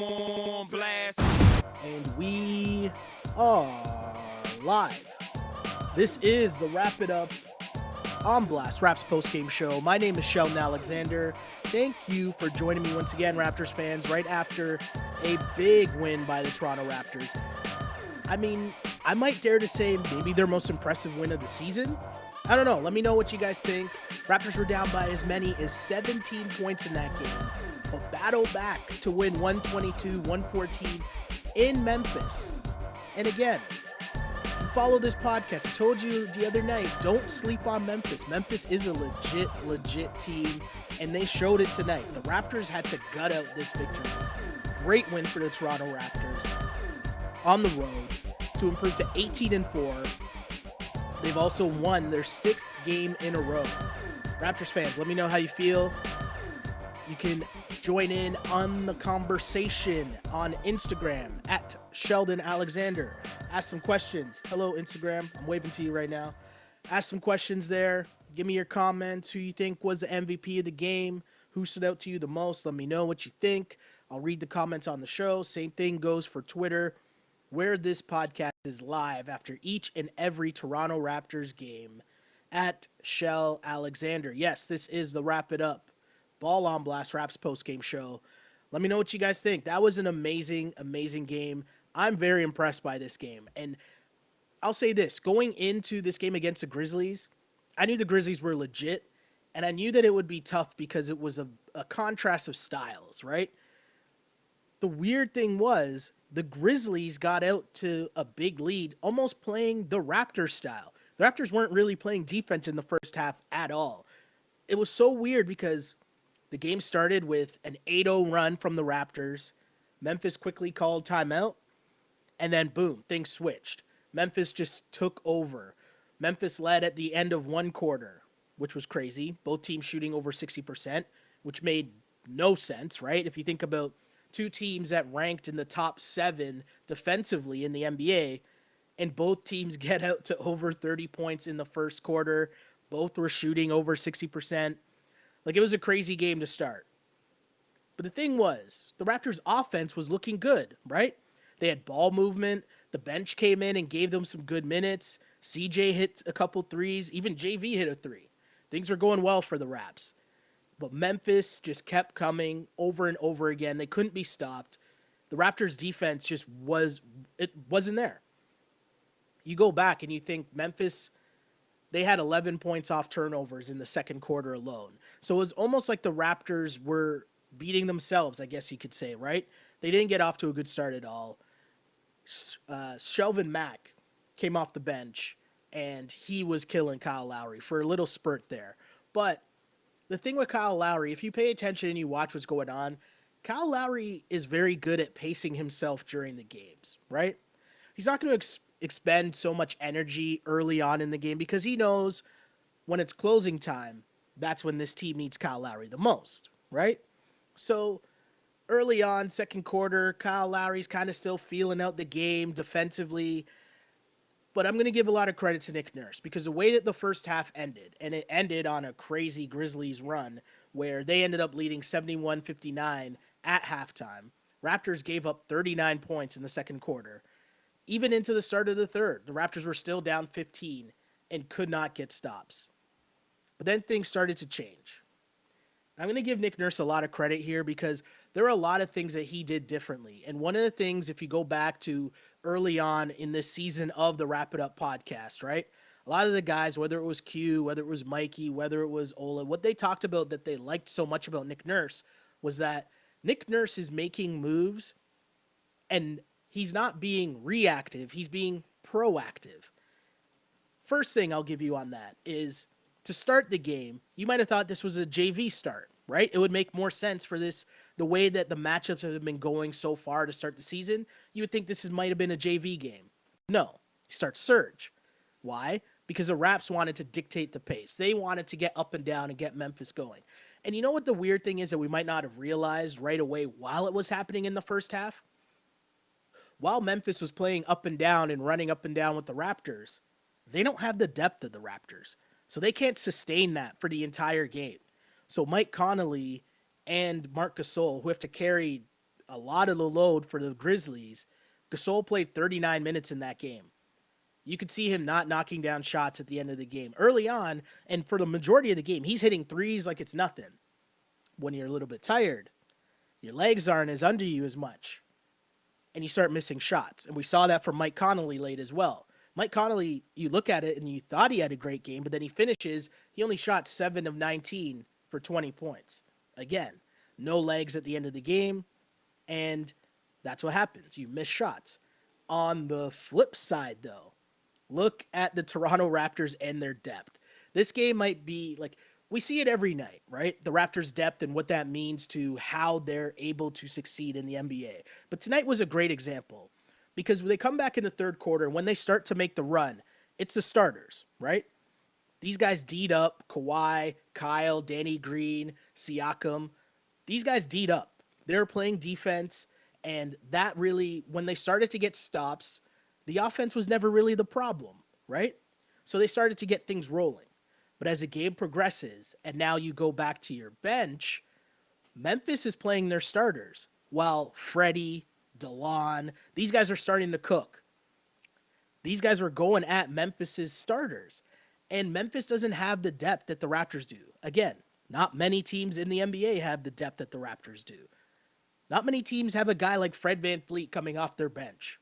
on blast. And we are live. This is the Wrap It Up on Blast Raps postgame show. My name is Sheldon Alexander. Thank you for joining me once again, Raptors fans, right after a big win by the Toronto Raptors. I mean, I might dare to say maybe their most impressive win of the season. I don't know. Let me know what you guys think. Raptors were down by as many as 17 points in that game, but battled back to win 122-114 in Memphis. And again, if you follow this podcast, I told you the other night, don't sleep on Memphis. Memphis is a legit team, and they showed it tonight. The Raptors had to gut out this victory. Great win for the Toronto Raptors on the road to improve to 18-4. They've also won their 6th game in a row. Raptors fans, let me know how you feel. You can join in on the conversation on Instagram at Sheldon Alexander. Ask some questions. Hello, Instagram. I'm waving to you right now. Ask some questions there. Give me your comments. Who you think was the MVP of the game? Who stood out to you the most? Let me know what you think. I'll read the comments on the show. Same thing goes for Twitter, where this podcast is live after each and every Toronto Raptors game at Shell Alexander. Yes, this is the Wrap It Up Ball on Blast Raps postgame show. Let me know what you guys think. That was an amazing game. I'm very impressed by this game. And I'll say this, going into this game against the Grizzlies, I knew the Grizzlies were legit, and I knew that it would be tough because it was a contrast of styles, right? The weird thing was, the Grizzlies got out to a big lead, almost playing the Raptors style. The Raptors weren't really playing defense in the first half at all. It was so weird because the game started with an 8-0 run from the Raptors. Memphis quickly called timeout, and then boom, things switched. Memphis just took over. Memphis led at the end of one quarter, which was crazy. Both teams shooting over 60%, which made no sense, right? If you think about two teams that ranked in the top 7 defensively in the NBA, and both teams get out to over 30 points in the first quarter. Both were shooting over 60%. Like, it was a crazy game to start. But the thing was, the Raptors' offense was looking good, right? They had ball movement. The bench came in and gave them some good minutes. CJ hit a couple threes. Even JV hit a 3. Things were going well for the Raps. But Memphis just kept coming over and over again. They couldn't be stopped. The Raptors' defense just wasn't there. You go back and you think Memphis, they had 11 points off turnovers in the second quarter alone. So it was almost like the Raptors were beating themselves, I guess you could say, right? They didn't get off to a good start at all. Shelvin Mack came off the bench, and he was killing Kyle Lowry for a little spurt there. But the thing with Kyle Lowry, if you pay attention and you watch what's going on, Kyle Lowry is very good at pacing himself during the games, right? He's not going to expend so much energy early on in the game because he knows when it's closing time, that's when this team needs Kyle Lowry the most, right? So early on, second quarter, Kyle Lowry's kind of still feeling out the game defensively. But I'm going to give a lot of credit to Nick Nurse because the way that the first half ended, and it ended on a crazy Grizzlies run where they ended up leading 71-59 at halftime. Raptors gave up 39 points in the second quarter. Even into the start of the third, the Raptors were still down 15 and could not get stops. But then things started to change. I'm going to give Nick Nurse a lot of credit here because there are a lot of things that he did differently. And one of the things, if you go back to early on in this season of the Wrap It Up podcast, right? A lot of the guys, whether it was Q, whether it was Mikey, whether it was Ola, what they talked about that they liked so much about Nick Nurse was that Nick Nurse is making moves and he's not being reactive, he's being proactive. First thing I'll give you on that is to start the game, you might have thought this was a JV start, right? It would make more sense for this, the way that the matchups have been going so far to start the season. You would think this might have been a JV game. No, he starts Surge. Why? Because the Raps wanted to dictate the pace. They wanted to get up and down and get Memphis going. And you know what the weird thing is that we might not have realized right away while it was happening in the first half? While Memphis was playing up and down and running up and down with the Raptors, they don't have the depth of the Raptors. So they can't sustain that for the entire game. So Mike Connolly and Marc Gasol, who have to carry a lot of the load for the Grizzlies, Gasol played 39 minutes in that game. You could see him not knocking down shots at the end of the game. Early on, and for the majority of the game, he's hitting threes like it's nothing. When you're a little bit tired, your legs aren't as under you as much, and you start missing shots. And we saw that from Mike Conley late as well. Mike Conley, you look at it and you thought he had a great game, but then he finishes, he only shot 7 of 19 for 20 points. Again, no legs at the end of the game, and that's what happens. You miss shots. On the flip side, though, look at the Toronto Raptors and their depth. This game might be like, we see it every night, right? The Raptors' depth and what that means to how they're able to succeed in the NBA. But tonight was a great example because when they come back in the third quarter, when they start to make the run, it's the starters, right? These guys D'd up, Kawhi, Kyle, Danny Green, Siakam. These guys D'd up. They're playing defense, and that really, when they started to get stops, the offense was never really the problem, right? So they started to get things rolling. But as the game progresses, and now you go back to your bench, Memphis is playing their starters, while Freddie, DeLon, these guys are starting to cook. These guys were going at Memphis's starters, and Memphis doesn't have the depth that the Raptors do. Again, not many teams in the NBA have the depth that the Raptors do. Not many teams have a guy like Fred VanVleet coming off their bench.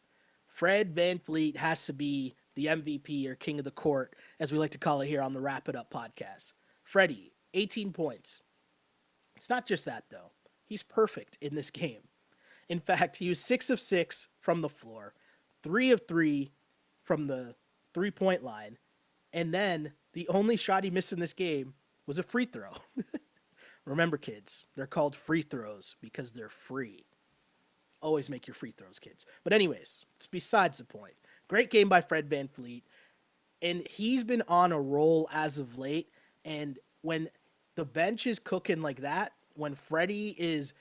Fred VanVleet has to be the MVP or king of the court, as we like to call it here on the Wrap It Up podcast. Freddie, 18 points. It's not just that, though. He's perfect in this game. In fact, he was 6 of 6 from the floor, 3 of 3 from the three-point line, and then the only shot he missed in this game was a free throw. Remember, kids, they're called free throws because they're free. Always make your free throws, kids. But anyways, it's besides the point. Great game by Fred VanVleet, and he's been on a roll as of late, and when the bench is cooking like that, when Freddie is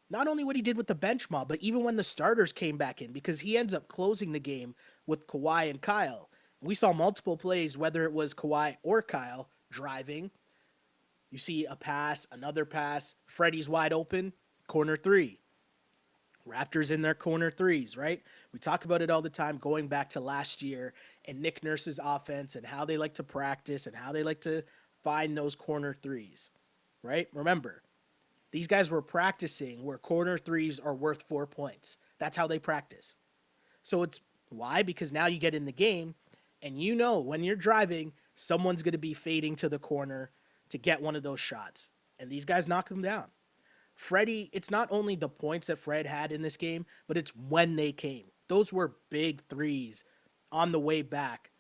not only what he did with the bench mob, but even when the starters came back in, because he ends up closing the game with Kawhi and Kyle. We saw multiple plays, whether it was Kawhi or Kyle driving. You see a pass, another pass, Freddie's wide open, corner three. Raptors in their corner threes, right? We talk about it all the time going back to last year and Nick Nurse's offense and how they like to practice and how they like to find those corner threes, right? Remember, these guys were practicing where corner threes are worth 4 points. That's how they practice. So it's why? Because now you get in the game and you know when you're driving, someone's going to be fading to the corner to get one of those shots. And these guys knock them down. Freddie, it's not only the points that Fred had in this game, but it's when they came. Those were big threes on the way back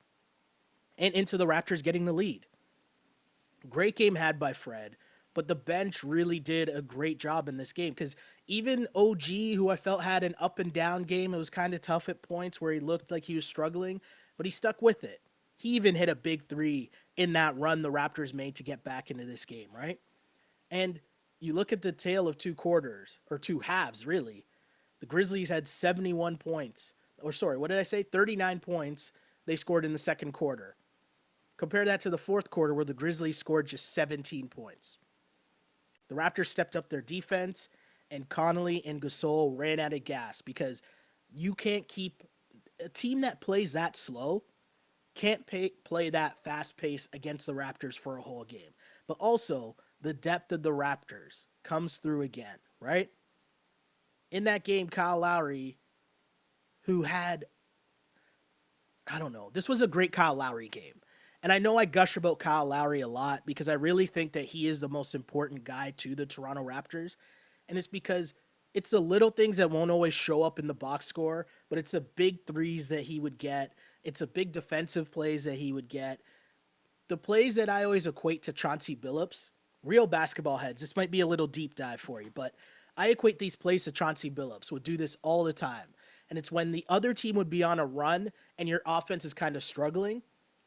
and into the Raptors getting the lead. Great game had by Fred, but the bench really did a great job in this game because even OG, who I felt had an up and down game, it was kind of tough at points where he looked like he was struggling, but he stuck with it. He even hit a big three in that run the Raptors made to get back into this game, right? And you look at the tale of two quarters, or two halves, really. The Grizzlies had 71 points. Or sorry, what did I say? 39 points they scored in the second quarter. Compare that to the fourth quarter where the Grizzlies scored just 17 points. The Raptors stepped up their defense, and Connolly and Gasol ran out of gas because you can't keep a team that plays that slow can't play that fast pace against the Raptors for a whole game. But also, the depth of the Raptors comes through again, right? In that game, Kyle Lowry, who had, I don't know, this was a great Kyle Lowry game. And I know I gush about Kyle Lowry a lot because I really think that he is the most important guy to the Toronto Raptors. And it's because it's the little things that won't always show up in the box score, but it's the big threes that he would get. It's the big defensive plays that he would get. The plays that I always equate to Chauncey Billups, real basketball heads, this might be a little deep dive for you, but I equate these plays to Chauncey Billups, would do this all the time. And it's when the other team would be on a run and your offense is kind of struggling,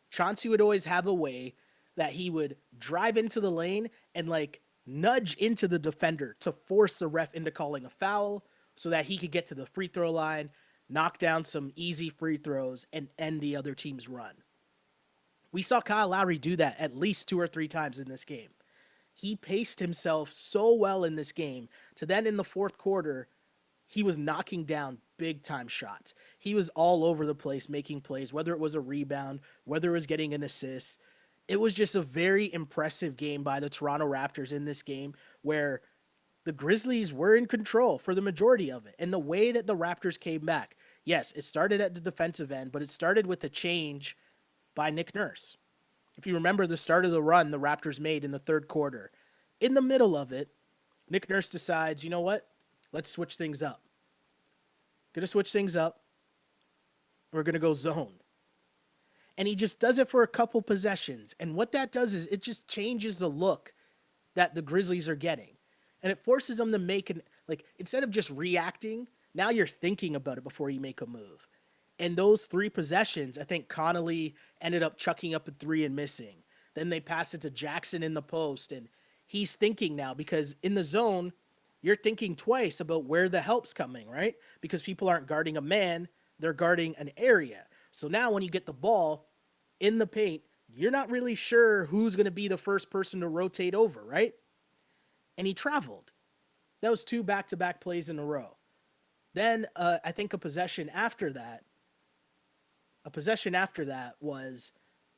Chauncey would always have a way that he would drive into the lane and like nudge into the defender to force the ref into calling a foul so that he could get to the free throw line, knock down some easy free throws, and end the other team's run. We saw Kyle Lowry do that at least 2 or 3 times in this game. He paced himself so well in this game to then in the fourth quarter he was knocking down big time shots. He was all over the place making plays, whether it was a rebound, whether it was getting an assist. It was just a very impressive game by the Toronto Raptors in this game where the Grizzlies were in control for the majority of it. And the way that the Raptors came back, yes, it started at the defensive end, but it started with a change by Nick Nurse. If you remember the start of the run the Raptors made in the third quarter, in the middle of it, Nick Nurse decides, you know what? Let's switch things up. Gonna switch things up. We're gonna go zone. And he just does it for a couple possessions. And what that does is it just changes the look that the Grizzlies are getting. And it forces them to make instead of just reacting, now you're thinking about it before you make a move. And those 3 possessions, I think Connolly ended up chucking up a 3 and missing. Then they pass it to Jackson in the post. And he's thinking now because in the zone, you're thinking twice about where the help's coming, right? Because people aren't guarding a man, they're guarding an area. So now when you get the ball in the paint, you're not really sure who's going to be the first person to rotate over, right? And he traveled. That was 2 back-to-back plays in a row. Then I think a possession after that was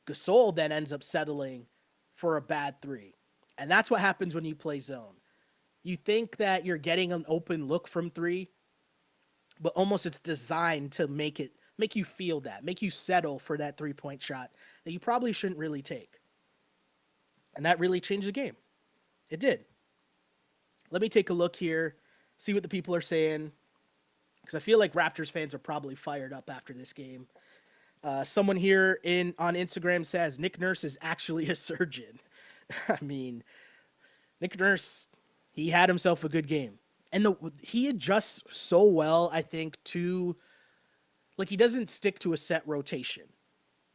Gasol then ends up settling for a bad 3. And that's what happens when you play zone. You think that you're getting an open look from 3, but almost it's designed to make you feel that, make you settle for that 3-point shot that you probably shouldn't really take. And that really changed the game. It did. Let me take a look here, see what the people are saying, because I feel like Raptors fans are probably fired up after this game. Someone here on Instagram says Nick Nurse is actually a surgeon. I mean, Nick Nurse, he had himself a good game. And he adjusts so well, I think, to, he doesn't stick to a set rotation,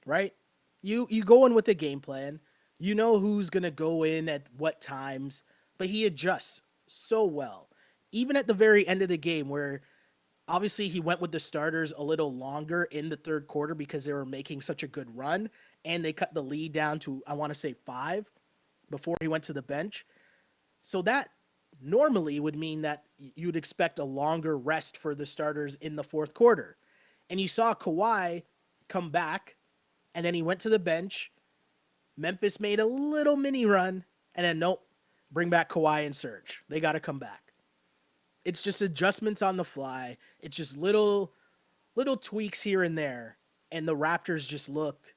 right? You go in with a game plan. You know who's going to go in at what times, but he adjusts so well. Even at the very end of the game where obviously he went with the starters a little longer in the third quarter because they were making such a good run and they cut the lead down to, I want to say 5 before he went to the bench. So that normally would mean that you'd expect a longer rest for the starters in the fourth quarter. And you saw Kawhi come back and then he went to the bench. Memphis made a little mini run and then nope, bring back Kawhi and Serge. They got to come back. It's just adjustments on the fly. It's just little tweaks here and there. And the Raptors just look,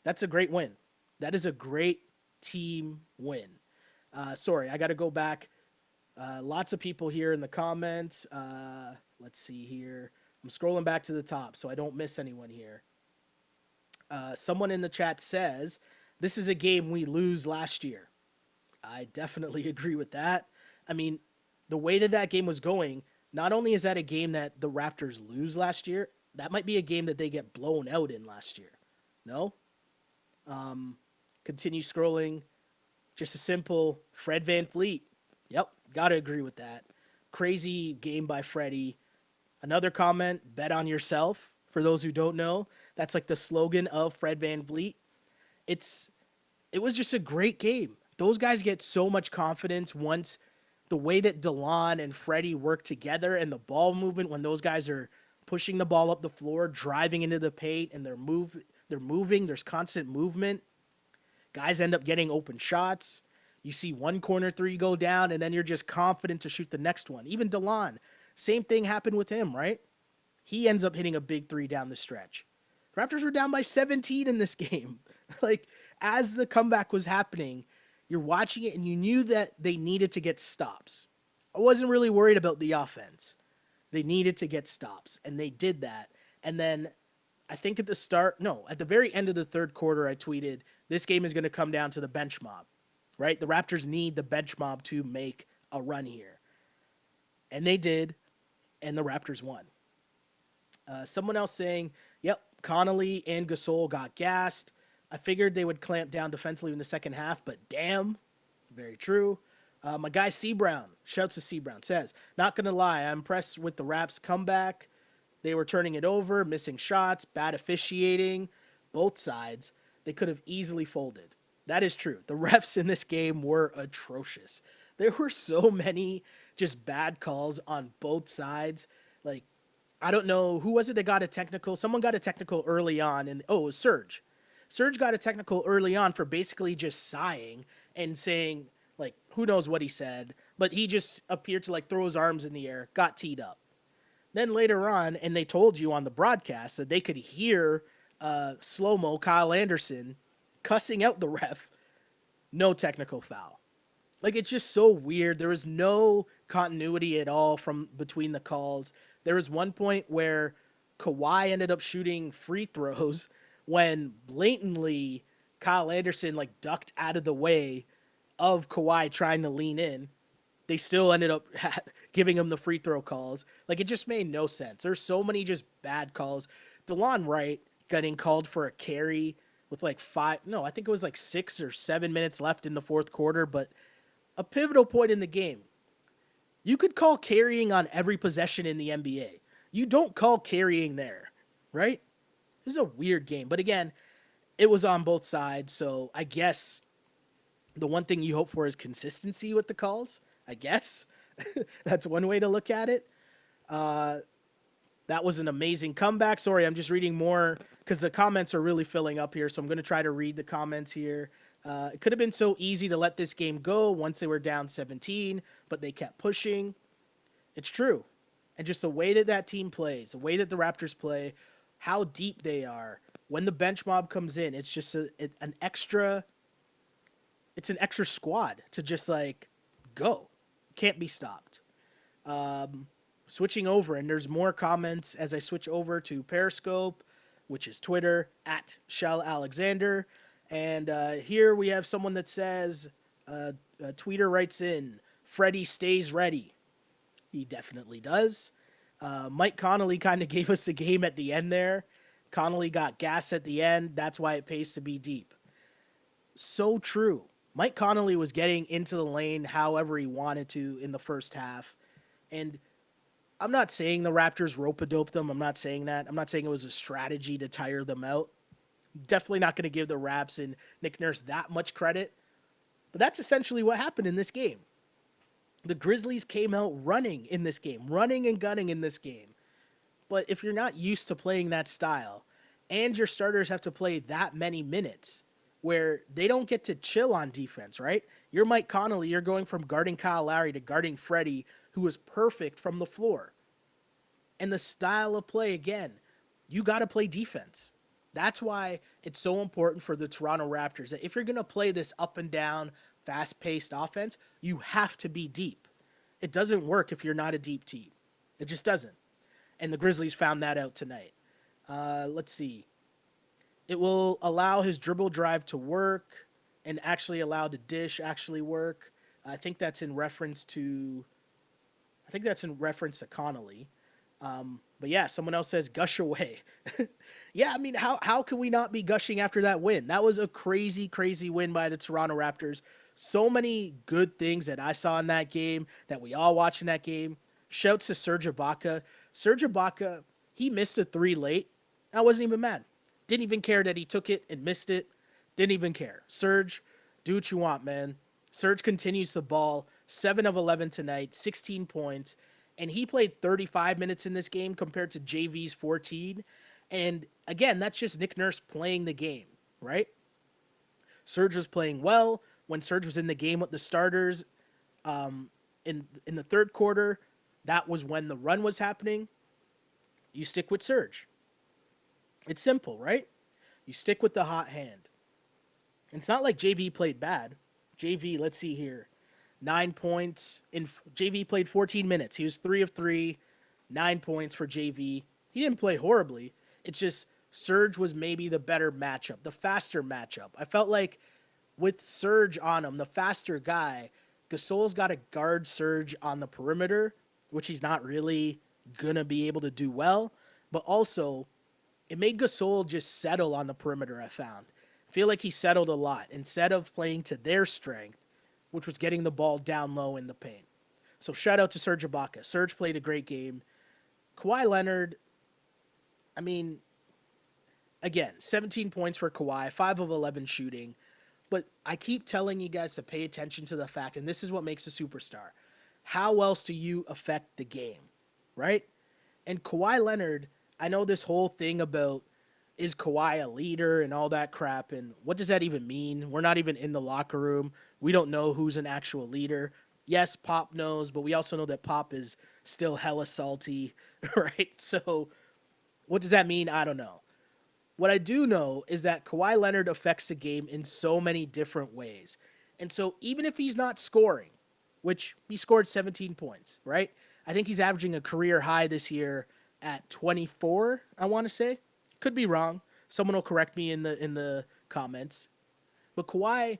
that's a great win. That is a great team win. Sorry, I got to go back. Lots of people here in the comments. Let's see here. I'm scrolling back to the top so I don't miss anyone here. Someone in the chat says, this is a game we lose last year. I definitely agree with that. I mean, the way that game was going, not only is that a game that the Raptors lose last year, that might be a game that they get blown out in last year. No? Continue scrolling. Just a simple Fred VanVleet. Yep, got to agree with that. Crazy game by Freddie. Another comment, bet on yourself. For those who don't know, that's like the slogan of Fred VanVleet. It was just a great game. Those guys get so much confidence once the way that DeLon and Freddie work together and the ball movement when those guys are pushing the ball up the floor, driving into the paint, and they're moving, there's constant movement. Guys end up getting open shots. You see one corner 3 go down, and then you're just confident to shoot the next one. Even DeLon, same thing happened with him, right? He ends up hitting a big 3 down the stretch. Raptors were down by 17 in this game. As the comeback was happening, you're watching it, and you knew that they needed to get stops. I wasn't really worried about the offense. They needed to get stops, and they did that. And then I think at the very end of the third quarter, I tweeted, this game is going to come down to the bench mob, right? The Raptors need the bench mob to make a run here. And they did, and the Raptors won. Someone else saying, yep, Connolly and Gasol got gassed. I figured they would clamp down defensively in the second half, but damn, very true. My guy C Brown, shouts to C Brown, says, not going to lie, I'm impressed with the Raps comeback. They were turning it over, missing shots, bad officiating, both sides. They could have easily folded. That is true. The refs in this game were atrocious. There were so many just bad calls on both sides. Like, I don't know who was it that got a technical. Someone got a technical early on, and it was Serge. Serge got a technical early on for basically just sighing and saying, like, who knows what he said, but he just appeared to like throw his arms in the air, got teed up. Then later on, and they told you on the broadcast that they could hear slow mo Kyle Anderson cussing out the ref. No technical foul. Like, it's just so weird. There was no continuity at all from between the calls. There was one point where Kawhi ended up shooting free throws when blatantly Kyle Anderson like ducked out of the way of Kawhi trying to lean in. They still ended up giving him the free throw calls. Like, it just made no sense. There's so many just bad calls. DeLon Wright getting called for a carry with like I think it was like 6 or 7 minutes left in the fourth quarter, but a pivotal point in the game. You could call carrying on every possession in the NBA. You don't call carrying there, right? This is a weird game. But again, it was on both sides, so I guess the one thing you hope for is consistency with the calls, I guess. That's one way to look at it. That was an amazing comeback. Sorry, I'm just reading more because the comments are really filling up here, so I'm going to try to read the comments here. It could have been so easy to let this game go once they were down 17, but they kept pushing. It's true. And just the way that that team plays, the way that the Raptors play, how deep they are. When the bench mob comes in, it's just an extra squad to just like go. Can't be stopped. Switching over, and there's more comments as I switch over to Periscope, which is Twitter, at Shell Alexander. And here we have someone that says, a tweeter writes in, Freddie stays ready. He definitely does. Mike Connolly kind of gave us the game at the end there. Connolly got gas at the end. That's why it pays to be deep. So true. Mike Connolly was getting into the lane however he wanted to in the first half. And I'm not saying the Raptors rope-a-dope them. I'm not saying that. I'm not saying it was a strategy to tire them out. Definitely not going to give the Raps and Nick Nurse that much credit. But that's essentially what happened in this game. The Grizzlies came out running in this game, running and gunning in this game. But if you're not used to playing that style, and your starters have to play that many minutes, where they don't get to chill on defense, right? You're Mike Connolly, you're going from guarding Kyle Lowry to guarding Freddie, who was perfect from the floor. And the style of play, again, you got to play defense. That's why it's so important for the Toronto Raptors that if you're going to play this up and down, fast-paced offense, you have to be deep. It doesn't work if you're not a deep team. It just doesn't. And the Grizzlies found that out tonight. Let's see. It will allow his dribble drive to work and actually allow the dish actually work. I think that's in reference to Connolly. But yeah, someone else says gush away. Yeah, I mean, how can we not be gushing after that win? That was a crazy, crazy win by the Toronto Raptors. So many good things that I saw in that game, that we all watched in that game. Shouts to Serge Ibaka. Serge Ibaka, he missed a 3 late. I wasn't even mad. Didn't even care that he took it and missed it. Didn't even care. Serge, do what you want, man. Serge continues the ball. 7 of 11 tonight, 16 points. And he played 35 minutes in this game compared to JV's 14. And again, that's just Nick Nurse playing the game, right? Serge was playing well. When Serge was in the game with the starters in the third quarter, that was when the run was happening. You stick with Serge. It's simple, right? You stick with the hot hand. It's not like JV played bad. JV, let's see here. 9 points. JV played 14 minutes. He was 3 of 3, 9 points for JV. He didn't play horribly. It's just Serge was maybe the better matchup, the faster matchup. I felt like with Serge on him, the faster guy, Gasol's got to guard Serge on the perimeter, which he's not really going to be able to do well. But also, it made Gasol just settle on the perimeter, I found. I feel like he settled a lot instead of playing to their strength, which was getting the ball down low in the paint. So shout out to Serge Ibaka. Serge played a great game. Kawhi Leonard, I mean, again, 17 points for Kawhi, 5 of 11 shooting. But I keep telling you guys to pay attention to the fact, and this is what makes a superstar. how else do you affect the game, right? And Kawhi Leonard, I know this whole thing about is Kawhi a leader and all that crap, and what does that even mean? We're not even in the locker room. We don't know who's an actual leader. Yes, Pop knows, but we also know that Pop is still hella salty, right? So what does that mean? I don't know. What I do know is that Kawhi Leonard affects the game in so many different ways. And so even if he's not scoring, which he scored 17 points, right? I think he's averaging a career high this year at 24, I want to say. Could be wrong. Someone will correct me in the comments. But Kawhi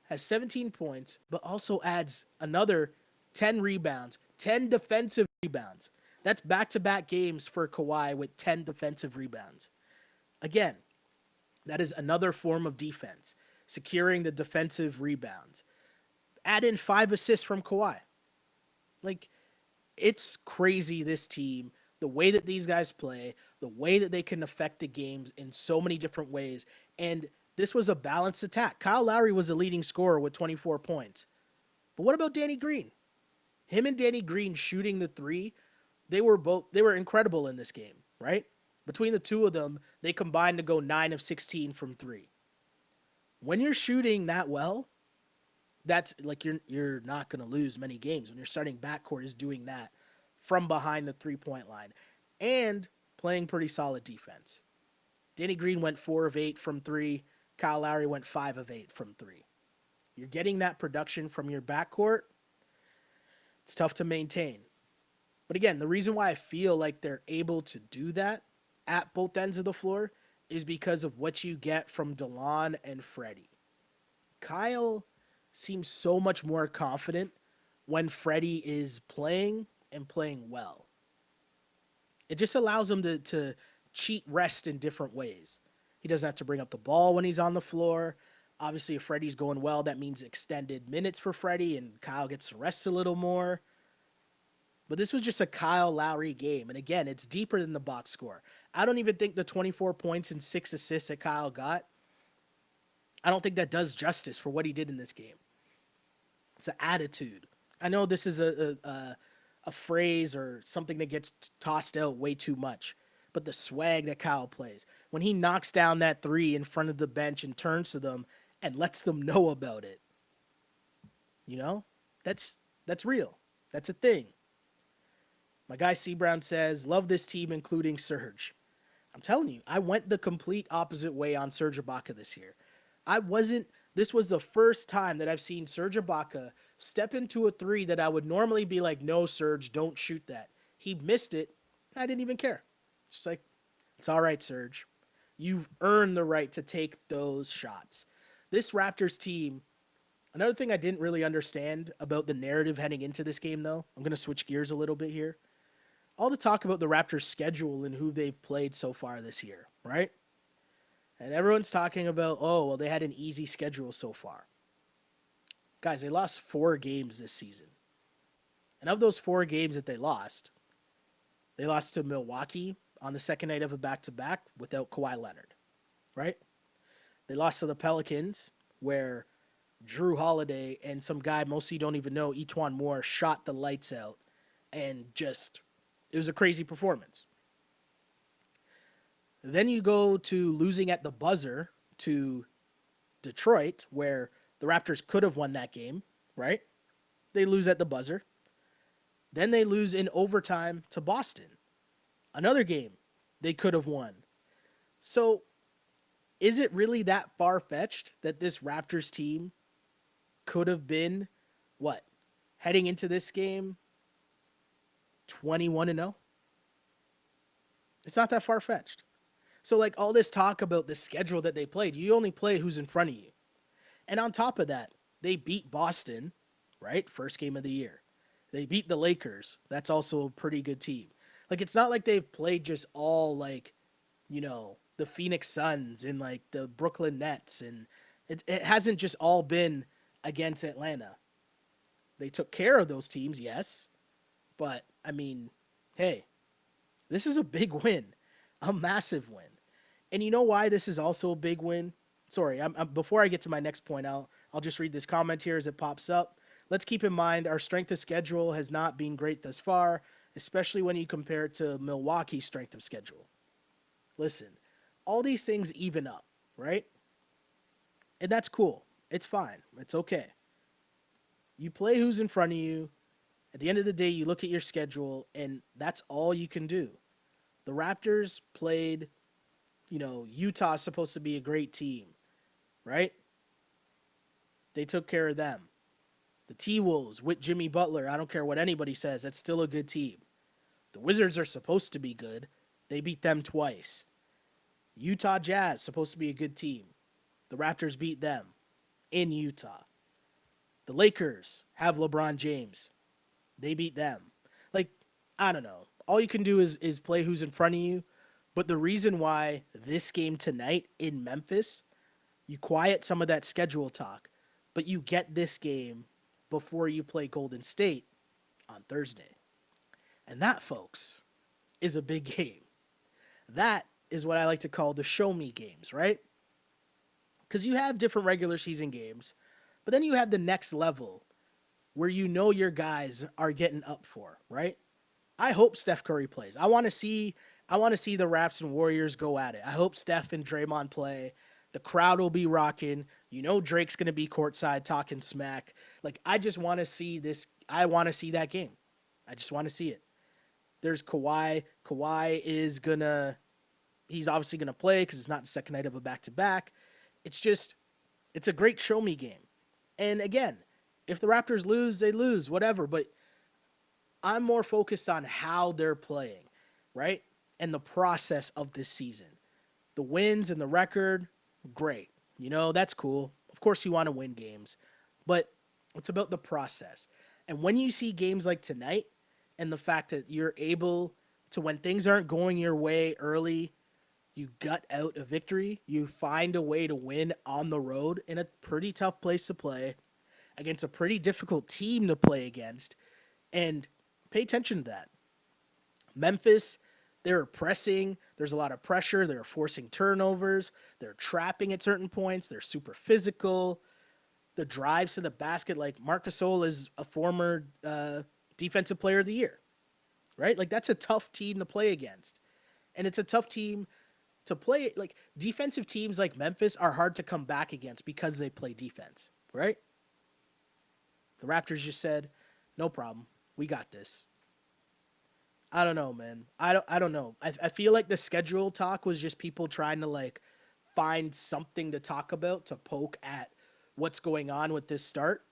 has 17 points, but also adds another 10 rebounds, 10 defensive rebounds. That's back-to-back games for Kawhi with 10 defensive rebounds. Again, that is another form of defense, securing the defensive rebounds. Add in 5 assists from Kawhi. Like, it's crazy, this team, the way that these guys play, the way that they can affect the games in so many different ways. And this was a balanced attack. Kyle Lowry was the leading scorer with 24 points. But what about Danny Green? Him and Danny Green shooting the three, they were incredible in this game, right? Between the two of them, they combined to go 9 of 16 from three. When you're shooting that well, that's like you're not going to lose many games when your starting backcourt is doing that from behind the 3-point line and playing pretty solid defense. Danny Green went 4 of 8 from 3. Kyle Lowry went 5 of 8 from 3. You're getting that production from your backcourt. It's tough to maintain. But again, the reason why I feel like they're able to do that at both ends of the floor is because of what you get from DeLon and Freddie. Kyle seems so much more confident when Freddie is playing and playing well. It just allows him to cheat rest in different ways. He doesn't have to bring up the ball when he's on the floor. Obviously, if Freddie's going well, that means extended minutes for Freddie, and Kyle gets to rest a little more. But this was just a Kyle Lowry game. And again, it's deeper than the box score. I don't even think the 24 points and 6 assists that Kyle got, I don't think that does justice for what he did in this game. It's an attitude. I know this is a phrase or something that gets tossed out way too much, but the swag that Kyle plays, when he knocks down that three in front of the bench and turns to them and lets them know about it, you know, that's real. That's a thing. My guy C. Brown says, love this team, including Serge. I'm telling you, I went the complete opposite way on Serge Ibaka this year. This was the first time that I've seen Serge Ibaka step into a three that I would normally be like, no, Serge, don't shoot that. He missed it. I didn't even care. Just like, it's all right, Serge. You've earned the right to take those shots. This Raptors team, another thing I didn't really understand about the narrative heading into this game, though, I'm going to switch gears a little bit here. All the talk about the Raptors' schedule and who they've played so far this year, right? And everyone's talking about, oh, well, they had an easy schedule so far. Guys, they lost 4 games this season. And of those 4 games that they lost to Milwaukee on the second night of a back-to-back without Kawhi Leonard, right? They lost to the Pelicans, where Drew Holiday and some guy most of you don't even know, Etuan Moore, shot the lights out and just... it was a crazy performance. Then you go to losing at the buzzer to Detroit, where the Raptors could have won that game, right? They lose at the buzzer. Then they lose in overtime to Boston. Another game they could have won. So is it really that far-fetched that this Raptors team could have been, what, heading into this game 21-0? It's not that far-fetched. So, like, all this talk about the schedule that they played, you only play who's in front of you. And on top of that, they beat Boston, right? First game of the year. They beat the Lakers. That's also a pretty good team. Like, it's not like they've played just all, like, you know, the Phoenix Suns and, like, the Brooklyn Nets. And it hasn't just all been against Atlanta. They took care of those teams, yes. But, I mean, hey, this is a big win. A massive win. And you know why this is also a big win? Sorry, before I get to my next point, I'll just read this comment here as it pops up. let's keep in mind our strength of schedule has not been great thus far, especially when you compare it to Milwaukee's strength of schedule. Listen, all these things even up, right? And that's cool. It's fine. It's okay. You play who's in front of you. At the end of the day, you look at your schedule, and that's all you can do. The Raptors played, Utah's supposed to be a great team, right? They took care of them. The T-Wolves with Jimmy Butler, I don't care what anybody says, that's still a good team. The Wizards are supposed to be good. They beat them twice. Utah Jazz, supposed to be a good team. The Raptors beat them in Utah. The Lakers have LeBron James. They beat them. Like, I don't know. All you can do is play who's in front of you. But the reason why this game tonight in Memphis, you quiet some of that schedule talk, but you get this game before you play Golden State on Thursday. And that, folks, is a big game. That is what I like to call the show me games, right? Because you have different regular season games, but then you have the next level where you know your guys are getting up for, right? I hope Steph Curry plays. I want to see the Raps and Warriors go at it. I hope Steph and Draymond play. The crowd will be rocking. You know Drake's going to be courtside talking smack. Like, I just want to see this. I want to see that game. I just want to see it. There's Kawhi. He's obviously going to play because it's not the second night of a back-to-back. It's a great show me game. And again, if the Raptors lose, they lose, whatever. But I'm more focused on how they're playing, right? And the process of this season. The wins and the record, great. That's cool. Of course you want to win games. But it's about the process. And when you see games like tonight and the fact that you're able to, when things aren't going your way early, you gut out a victory. You find a way to win on the road in a pretty tough place to play against a pretty difficult team to play against. And pay attention to that. Memphis, they're pressing. There's a lot of pressure. They're forcing turnovers. They're trapping at certain points. They're super physical. The drives to the basket, like Marc Gasol is a former defensive player of the year, right? Like, that's a tough team to play against. And it's a tough team to play. Like, defensive teams like Memphis are hard to come back against because they play defense, right? The Raptors just said, no problem. We got this. I don't know, man. I don't know. I feel like the schedule talk was just people trying to, find something to talk about to poke at what's going on with this start.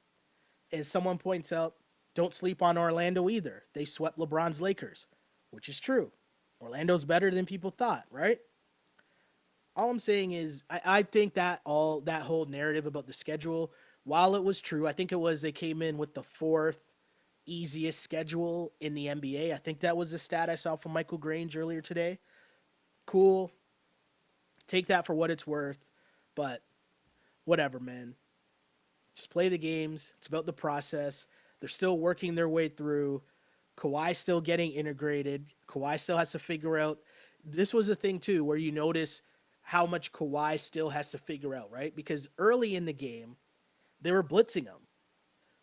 As someone points out, don't sleep on Orlando either. They swept LeBron's Lakers, which is true. Orlando's better than people thought, right? All I'm saying is I think that whole narrative about the schedule, while it was true, I think it was they came in with the fourth easiest schedule in the NBA. I think that was the stat I saw from Michael Grange earlier today. Cool. Take that for what it's worth. But whatever, man. Just play the games. It's about the process. They're still working their way through. Kawhi's still getting integrated. Kawhi still has to figure out. This was the thing, too, where you notice how much Kawhi still has to figure out, right? Because early in the game, they were blitzing him.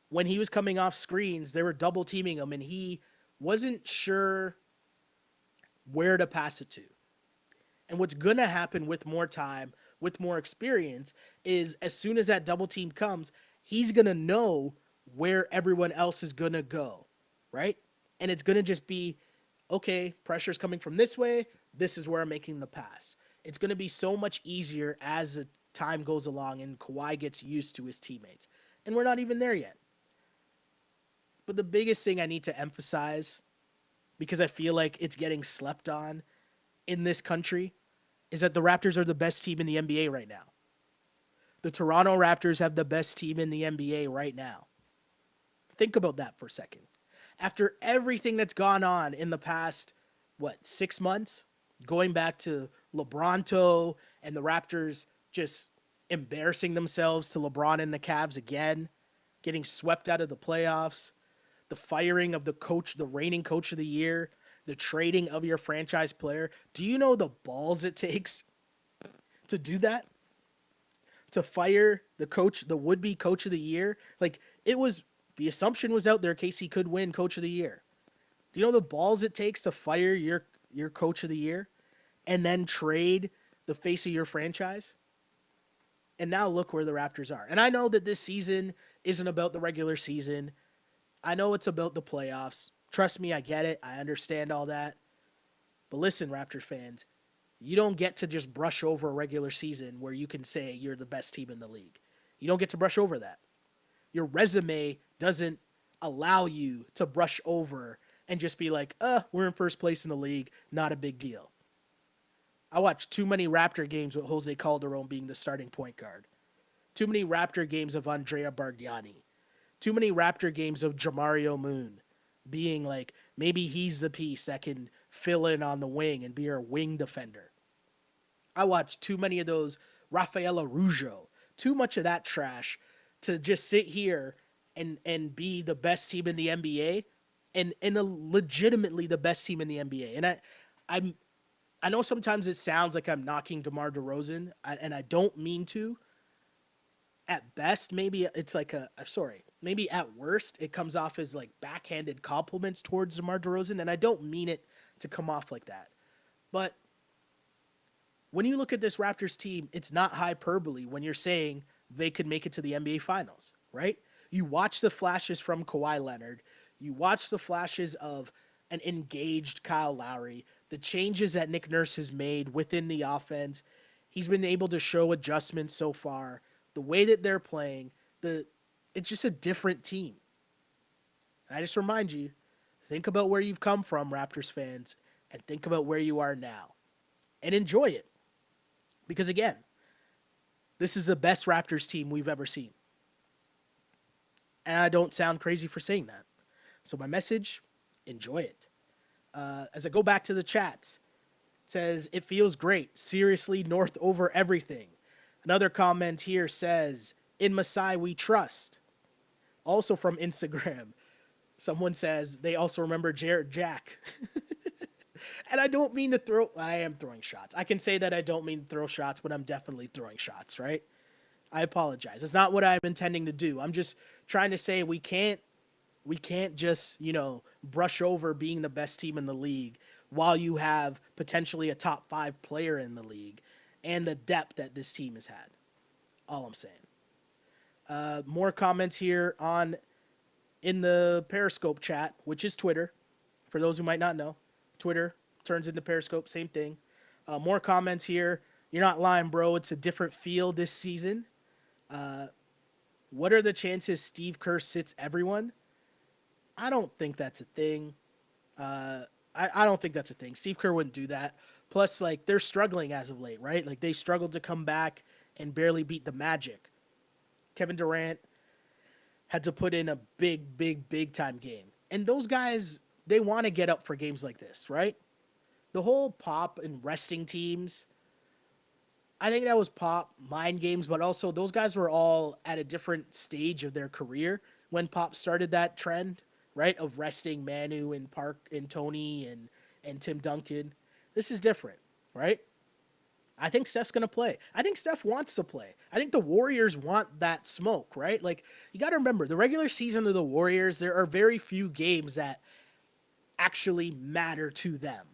When he was coming off screens, they were double teaming him, and he wasn't sure where to pass it to. And what's going to happen with more time, with more experience, is as soon as that double team comes, he's going to know where everyone else is going to go, right? And it's going to just be, okay, pressure's coming from this way. This is where I'm making the pass. It's going to be so much easier as the time goes along and Kawhi gets used to his teammates. And we're not even there yet. But the biggest thing I need to emphasize, because I feel like it's getting slept on in this country, is that the Raptors are the best team in the NBA right now. The Toronto Raptors have the best team in the NBA right now. Think about that for a second. After everything that's gone on in the past, 6 months? Going back to LeBronto and the Raptors just embarrassing themselves to LeBron and the Cavs again, getting swept out of the playoffs, the firing of the coach, the reigning coach of the year, the trading of your franchise player. Do you know the balls it takes to do that? To fire the coach, the would-be coach of the year? Like, it was the assumption was out there Casey could win Coach of the Year. Do you know the balls it takes to fire your Coach of the Year and then trade the face of your franchise? And now look where the Raptors are. And I know that this season isn't about the regular season. I know it's about the playoffs. Trust me, I get it. I understand all that. But listen, Raptors fans, you don't get to just brush over a regular season where you can say you're the best team in the league. You don't get to brush over that. Your resume doesn't allow you to brush over and just be like, we're in first place in the league, not a big deal. I watched too many Raptor games with Jose Calderon being the starting point guard. Too many Raptor games of Andrea Bargnani. Too many Raptor games of Jamario Moon being like, maybe he's the piece that can fill in on the wing and be our wing defender. I watched too many of those Rafael Araujo. Too much of that trash to just sit here and be the best team in the NBA and legitimately the best team in the NBA. And I know sometimes it sounds like I'm knocking DeMar DeRozan, and I don't mean to. At best, maybe it's like maybe at worst, it comes off as like backhanded compliments towards DeMar DeRozan, and I don't mean it to come off like that. But when you look at this Raptors team, it's not hyperbole when you're saying they could make it to the NBA Finals, right? You watch the flashes from Kawhi Leonard. You watch the flashes of an engaged Kyle Lowry, the changes that Nick Nurse has made within the offense. He's been able to show adjustments so far. The way that they're playing, it's just a different team. And I just remind you, think about where you've come from, Raptors fans, and think about where you are now. And enjoy it. Because again, this is the best Raptors team we've ever seen. And I don't sound crazy for saying that. So my message, enjoy it. As I go back to the chats, it says, it feels great. Seriously, North over everything. Another comment here says, in Masai we trust. Also from Instagram, someone says they also remember Jarrett Jack. And I don't mean to I am throwing shots. I can say that I don't mean to throw shots, but I'm definitely throwing shots, right? I apologize. It's not what I'm intending to do. I'm just trying to say we can't just, brush over being the best team in the league while you have potentially a top 5 player in the league and the depth that this team has had. All I'm saying. More comments here in the Periscope chat, which is Twitter. For those who might not know, Twitter turns into Periscope, same thing. More comments here. You're not lying, bro. It's a different feel this season. What are the chances Steve Kerr sits everyone? I don't think that's a thing. I don't think that's a thing. Steve Kerr wouldn't do that. Plus, they're struggling as of late, right? They struggled to come back and barely beat the Magic. Kevin Durant had to put in a big time game. And those guys, they want to get up for games like this, right? The whole Pop and resting teams, I think that was Pop, mind games, but also those guys were all at a different stage of their career when Pop started that trend, right? Of resting Manu and Park and Tony and Tim Duncan. This is different, right? I think Steph's going to play. I think Steph wants to play. I think the Warriors want that smoke, right? You got to remember, the regular season of the Warriors, there are very few games that actually matter to them.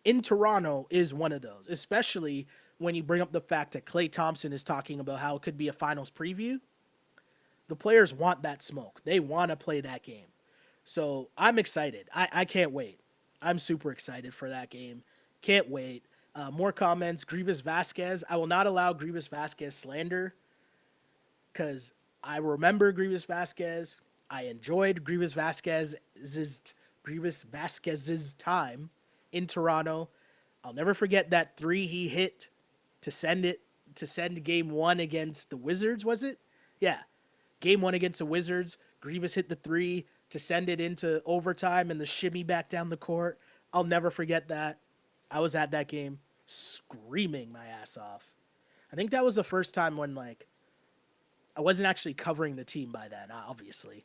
In Toronto is one of those, especially when you bring up the fact that Klay Thompson is talking about how it could be a finals preview. The players want that smoke. They want to play that game. So I'm excited. I can't wait. I'm super excited for that game. Can't wait. More comments. Grievous Vasquez. I will not allow Grievous Vasquez slander because I remember Grievous Vasquez. I enjoyed Grievous Vasquez's time in Toronto. I'll never forget that 3 he hit to send game 1 against the Wizards, was it? Yeah. Game 1 against the Wizards. Grievous hit the 3 to send it into overtime and the shimmy back down the court. I'll never forget that. I was at that game screaming my ass off. I think that was the first time when I wasn't actually covering the team by then, obviously.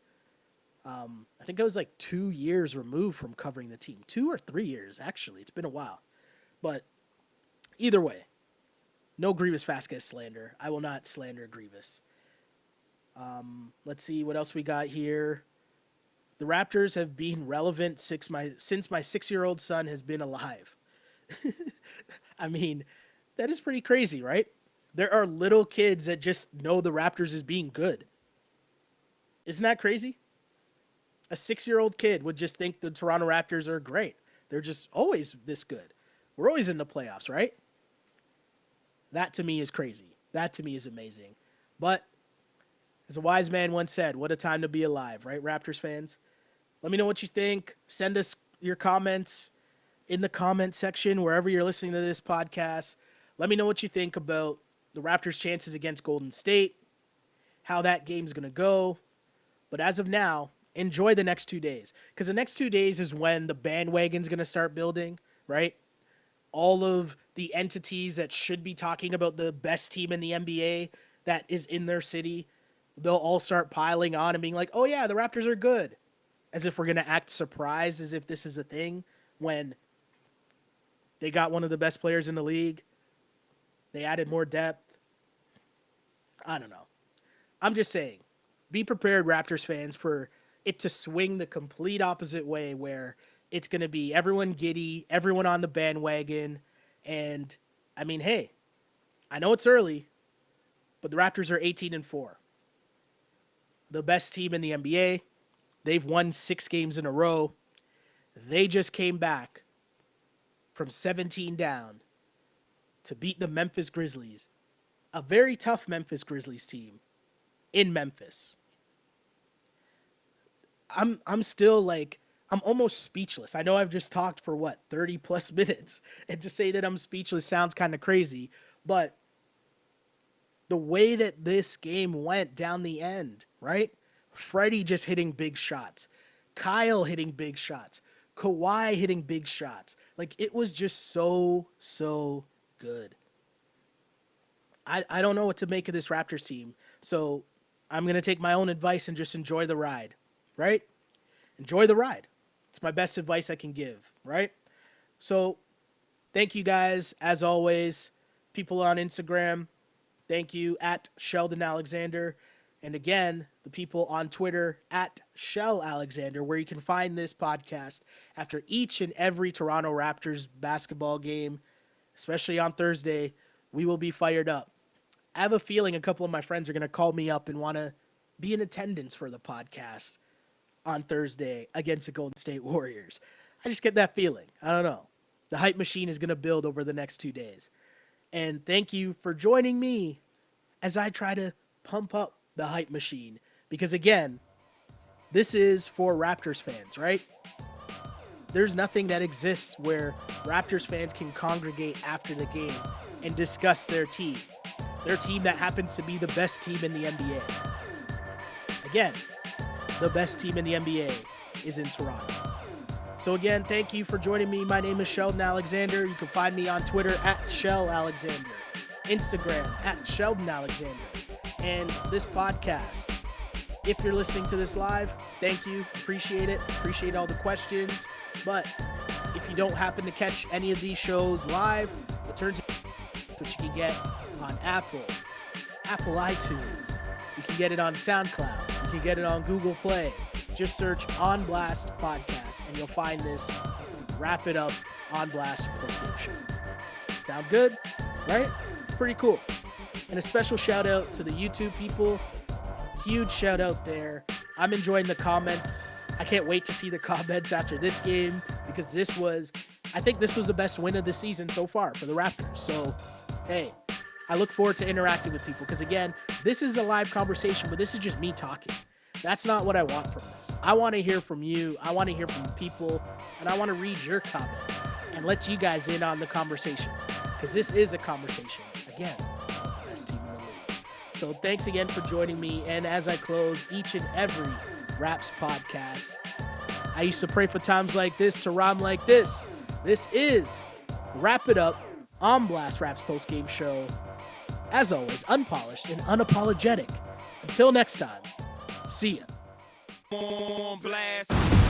I think I was 2 years removed from covering the team. 2 or 3 years, actually. It's been a while. But either way, no Grievous Vasquez slander. I will not slander Grievous. Let's see what else we got here. The Raptors have been relevant since my 6-year-old son has been alive. I mean, that is pretty crazy, right? There are little kids that just know the Raptors as being good. Isn't that crazy? A 6-year-old kid would just think the Toronto Raptors are great. They're just always this good. We're always in the playoffs, right? That to me is crazy. That to me is amazing. But as a wise man once said, what a time to be alive, right, Raptors fans? Let me know what you think. Send us your comments in the comment section wherever you're listening to this podcast. Let me know what you think about the Raptors' chances against Golden State, how that game's going to go. But as of now, enjoy the next 2 days, because the next 2 days is when the bandwagon's going to start building, right? All of the entities that should be talking about the best team in the NBA that is in their city, they'll all start piling on and being like, oh yeah, the Raptors are good. As if we're going to act surprised as if this is a thing when they got one of the best players in the league. They added more depth. I don't know. I'm just saying, be prepared, Raptors fans, for it to swing the complete opposite way, where it's going to be everyone giddy, everyone on the bandwagon. And I mean, hey, I know it's early, but the Raptors are 18-4. The best team in the NBA. They've won 6 games in a row. They just came back from 17 down to beat the Memphis Grizzlies, a very tough Memphis Grizzlies team in Memphis. I'm still like, I'm almost speechless. I know I've just talked for 30 plus minutes, and to say that I'm speechless sounds kind of crazy, but the way that this game went down the end, right? Freddie just hitting big shots, Kyle hitting big shots, Kawhi hitting big shots. Like, it was just so good. I don't know what to make of this Raptors team, so I'm going to take my own advice and just enjoy the ride, right? Enjoy the ride. It's my best advice I can give, right? So thank you guys, as always. People on Instagram, thank you, at Sheldon Alexander. And again, the people on Twitter, at Shell Alexander, where you can find this podcast after each and every Toronto Raptors basketball game, especially on Thursday. We will be fired up. I have a feeling a couple of my friends are going to call me up and want to be in attendance for the podcast on Thursday against the Golden State Warriors. I just get that feeling. I don't know. The hype machine is going to build over the next 2 days. And thank you for joining me as I try to pump up the hype machine. Because again, this is for Raptors fans, right? There's nothing that exists where Raptors fans can congregate after the game and discuss their team that happens to be the best team in the NBA. Again, the best team in the NBA is in Toronto. So again, thank you for joining me. My name is Sheldon Alexander. You can find me on Twitter at Shell Alexander, Instagram at Sheldon Alexander. And this podcast, if you're listening to this live, thank you. Appreciate it. Appreciate all the questions. But if you don't happen to catch any of these shows live, the turns which you can get on Apple iTunes. You can get it on SoundCloud. You can get it on Google Play. Just search On Blast Podcast, and you'll find this Wrap It Up On Blast postgame show. Sound good? Right? Pretty cool. And a special shout out to the YouTube people. Huge shout out there. I'm enjoying the comments. I can't wait to see the comments after this game, because I think this was the best win of the season so far for the Raptors. So, hey, I look forward to interacting with people, because again, this is a live conversation, but this is just me talking. That's not what I want from this. I want to hear from you. I want to hear from people, and I want to read your comments and let you guys in on the conversation, because this is a conversation. Again, the best team in the league. So thanks again for joining me. And as I close each and every Raps podcast, I used to pray for times like this to rhyme like this. This is Wrap It Up On Blast Raps postgame show. As always, unpolished and unapologetic. Until next time, see ya. On blast.